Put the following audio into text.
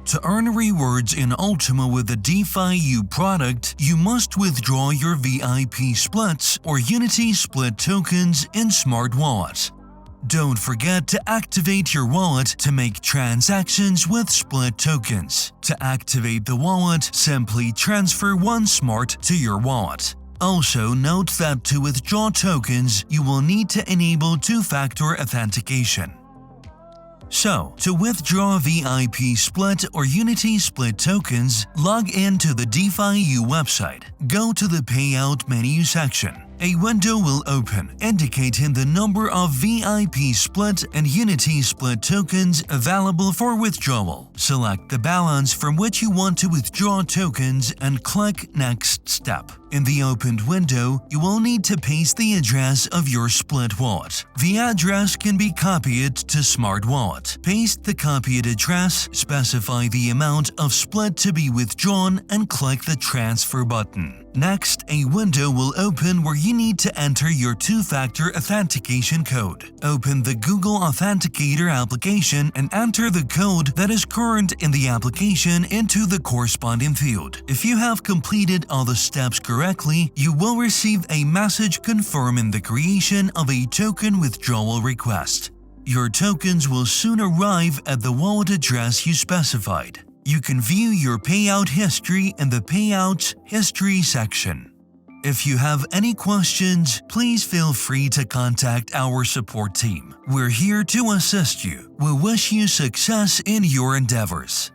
To earn rewards in Ultima with the DeFi-U product, you must withdraw your VIP splits or Unity split tokens in Smart Wallet. Don't forget to activate your wallet to make transactions with split tokens. To activate the wallet, simply transfer one Smart to your wallet. Also note that to withdraw tokens, you will need to enable two-factor authentication. So, to withdraw VIP split or Unity split tokens, log in to the DeFi-U website. Go to the Payout menu section. A window will open indicating the number of VIP split and Unity split tokens available for withdrawal. Select the balance from which you want to withdraw tokens and click Next Step. In the opened window, you will need to paste the address of your split wallet. The address can be copied to Smart Wallet. Paste the copied address, specify the amount of split to be withdrawn, and click the Transfer button. Next, a window will open where you need to enter your two-factor authentication code. Open the Google Authenticator application and enter the code that is current in the application into the corresponding field. If you have completed all the steps correctly, you will receive a message confirming the creation of a token withdrawal request. Your tokens will soon arrive at the wallet address you specified. You can view your payout history in the Payouts History section. If you have any questions, please feel free to contact our support team. We're here to assist you. We wish you success in your endeavors.